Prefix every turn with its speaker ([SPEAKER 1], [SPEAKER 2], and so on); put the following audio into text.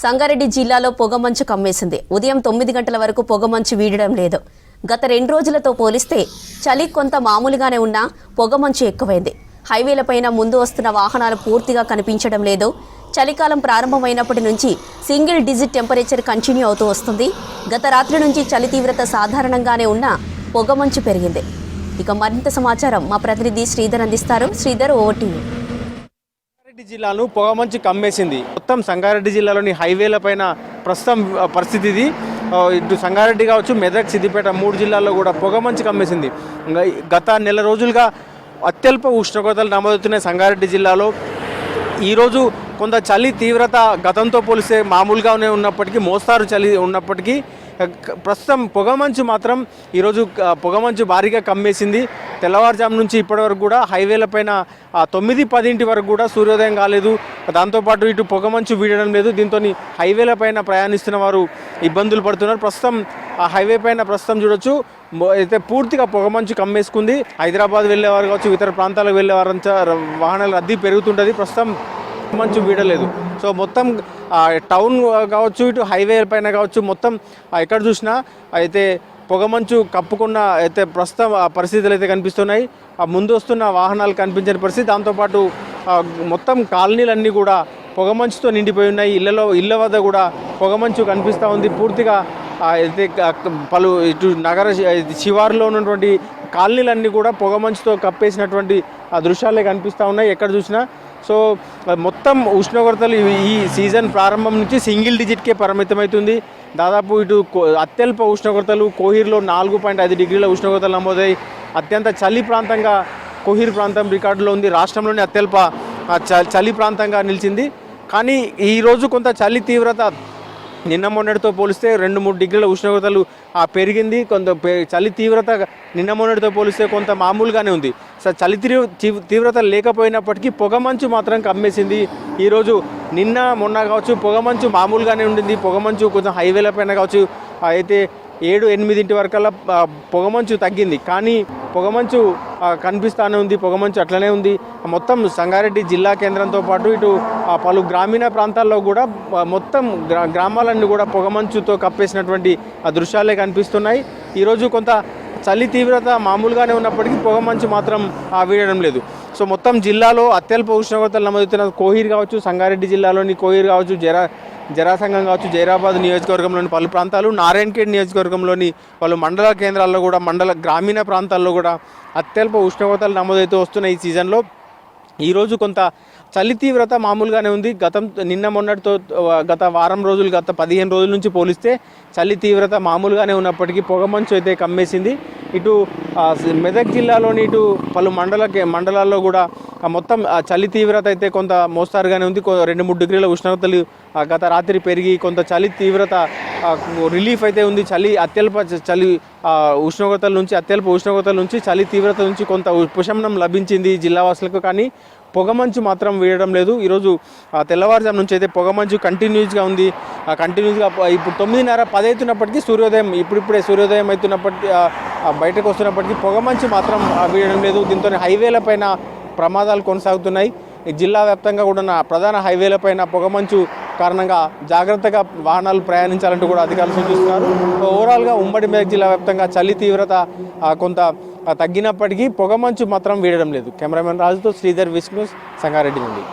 [SPEAKER 1] సంగారెడ్డి జిల్లాలో పొగమంచు కమ్మేసింది. ఉదయం 9 గంటల వరకు పొగమంచు వీడడం లేదు. గత 2 రోజులతో పోలిస్తే చలి కొంత మామూలుగానే ఉన్నా పొగమంచు ఎక్కువైంది. హైవేలపైన ముందు వస్తున్న వాహనాలు పూర్తిగా కనిపించడం లేదు. చలికాలం ప్రారంభమైనప్పటి నుంచి సింగిల్ డిజిట్ టెంపరేచర్ కంటిన్యూ అవుతూ వస్తుంది. గత రాత్రి నుంచి చలి తీవ్రత సాధారణంగానే ఉన్నా పొగమంచు పెరిగింది. ఇక మరింత సమాచారం మా ప్రతినిధి శ్రీధర్ అందిస్తారు. Sridhar, over to you.
[SPEAKER 2] Sangareddy జిల్లాను పొగమంచు కమ్మేసింది. మొత్తం సంగారెడ్డి జిల్లాలోని హైవేల పైన ప్రస్తుతం పరిస్థితి ఇది. ఇటు సంగారెడ్డి కావచ్చు, మెదక్, సిద్దిపేట 3 జిల్లాల్లో కూడా పొగమంచు కమ్మేసింది. గత నెల రోజులుగా అత్యల్ప ఉష్ణోగ్రతలు నమోదవుతున్నాయి సంగారెడ్డి జిల్లాలో. ఈరోజు కొంత చలి తీవ్రత గతంతో పోలిస్తే మామూలుగానే ఉన్నప్పటికీ, మోస్తారు చలి ఉన్నప్పటికీ ప్రస్తుతం పొగమంచు మాత్రం ఈరోజు పొగమంచు భారీగా కమ్మేసింది. తెల్లవారుజాము నుంచి ఇప్పటివరకు కూడా హైవేలపైన 9-10 వరకు కూడా సూర్యోదయం కాలేదు. దాంతోపాటు ఇటు పొగమంచు వీడడం లేదు. దీంతో హైవేలపైన ప్రయాణిస్తున్న వారు ఇబ్బందులు పడుతున్నారు. ప్రస్తుతం ఆ హైవే పైన ప్రస్తుతం చూడొచ్చు, అయితే పూర్తిగా పొగమంచు కమ్మేసుకుంది. హైదరాబాద్ వెళ్ళేవారు కావచ్చు, ఇతర ప్రాంతాలకు వెళ్ళేవారంతా వాహనాల రద్దీ పెరుగుతుంటుంది. ప్రస్తుతం మంచు వీడలేదు. సో మొత్తం టౌన్ కావచ్చు, ఇటు హైవే పైన కావచ్చు, మొత్తం ఎక్కడ చూసినా అయితే పొగమంచు కప్పుకున్న అయితే ప్రస్తుతం పరిస్థితులు అయితే కనిపిస్తున్నాయి. ముందు వస్తున్న వాహనాలు కనిపించని పరిస్థితి. దాంతోపాటు మొత్తం కాలనీలన్నీ కూడా పొగమంచుతో నిండిపోయి ఉన్నాయి. ఇళ్ళ వద్ద కూడా పొగమంచు కనిపిస్తూ ఉంది. పూర్తిగా అయితే పలు ఇటు నగర శివారులో ఉన్నటువంటి కాలనీలన్నీ కూడా పొగమంచుతో కప్పేసినటువంటి దృశ్యాలే కనిపిస్తూ ఉన్నాయి ఎక్కడ చూసినా. సో మొత్తం ఉష్ణోగ్రతలు ఈ సీజన్ ప్రారంభం నుంచి సింగిల్ డిజిట్కే పరిమితమవుతుంది. దాదాపు ఇటు అత్యల్ప ఉష్ణోగ్రతలు కోహిర్లో 4.5 డిగ్రీల ఉష్ణోగ్రతలు నమోదై అత్యంత చలి ప్రాంతంగా కోహిర్ ప్రాంతం రికార్డులో ఉంది. రాష్ట్రంలోని అత్యల్ప చలి ప్రాంతంగా నిలిచింది. కానీ ఈరోజు కొంత చలి తీవ్రత నిన్న మొన్నటితో పోలిస్తే 2-3 డిగ్రీల ఉష్ణోగ్రతలు పెరిగింది. కొంత చలి తీవ్రత నిన్న మొన్నటితో పోలిస్తే కొంత మామూలుగానే ఉంది. చలి తీవ్రత లేకపోయినప్పటికీ పొగమంచు మాత్రం కమ్మేసింది. ఈరోజు నిన్న మొన్న కావచ్చు పొగమంచు మామూలుగానే ఉండింది. పొగమంచు కొంచెం హైవేల పైన కావచ్చు అయితే 7-8 వరకల్లా పొగమంచు తగ్గింది. కానీ పొగమంచు కనిపిస్తూనే ఉంది. పొగమంచు అట్లనే ఉంది. మొత్తం సంగారెడ్డి జిల్లా కేంద్రంతో పాటు ఇటు పలు గ్రామీణ ప్రాంతాల్లో కూడా మొత్తం గ్రామాలన్నీ కూడా పొగమంచుతో కప్పేసినటువంటి దృశ్యాలే కనిపిస్తున్నాయి. ఈరోజు కొంత చలి తీవ్రత మామూలుగానే ఉన్నప్పటికీ పొగమంచు మాత్రం వీడడం లేదు. సో మొత్తం జిల్లాలో అత్యల్ప ఉష్ణోగ్రతలు నమోదవుతున్న కోహిర్ కావచ్చు, సంగారెడ్డి జిల్లాలోని కోహిర్ కావచ్చు, జరాసంగం కావచ్చు, జైరాబాద్ నియోజకవర్గంలోని పలు ప్రాంతాలు, నారాయణఖేడ్ నియోజకవర్గంలోని పలు మండల కేంద్రాల్లో కూడా, గ్రామీణ ప్రాంతాల్లో కూడా అత్యల్ప ఉష్ణోగ్రతలు నమోదవుతూ వస్తున్న ఈ సీజన్లో ఈరోజు కొంత చలి తీవ్రత మామూలుగానే ఉంది. నిన్న మొన్నటితో గత వారం రోజులు, గత 15 రోజుల నుంచి పోలిస్తే చలి తీవ్రత మామూలుగానే ఉన్నప్పటికీ పొగమంచు అయితే కమ్మేసింది. ఇటు మెదక్ జిల్లాలోని ఇటు పలు మండలాల్లో కూడా మొత్తం చలి తీవ్రత అయితే కొంత మోస్తారుగానే ఉంది. 2-3 డిగ్రీల ఉష్ణోగ్రతలు గత రాత్రి పెరిగి కొంత చలి తీవ్రత రిలీఫ్ అయితే ఉంది. అత్యల్ప ఉష్ణోగ్రతల నుంచి చలి తీవ్రత నుంచి కొంత ఉపశమనం లభించింది జిల్లావాసులకు. కానీ పొగమంచు మాత్రం వీడడం లేదు. ఈరోజు తెల్లవారుజాము నుంచి అయితే పొగమంచు కంటిన్యూస్గా ఉంది. కంటిన్యూస్గా ఇప్పుడు 9:30-10 అవుతున్నప్పటికీ ఇప్పుడిప్పుడే సూర్యోదయం అవుతున్నప్పటికీ బయటకు వస్తున్నప్పటికీ పొగమంచు మాత్రం వీడడం లేదు. దీంతో హైవేల పైన ప్రమాదాలు కొనసాగుతున్నాయి. జిల్లా వ్యాప్తంగా కూడా ప్రధాన హైవేలపైన పొగమంచు కారణంగా జాగ్రత్తగా వాహనాలు ప్రయాణించాలంటూ కూడా అధికారులు సూచిస్తున్నారు. ఓవరాల్గా ఉమ్మడి మెదక్ జిల్లా వ్యాప్తంగా చలి తీవ్రత కొంత తగ్గినప్పటికీ పొగమంచు మాత్రం వీడడం లేదు. కెమెరామెన్ రాజుతో శ్రీధర్, విష్ణు, సంగారెడ్డి నుండి.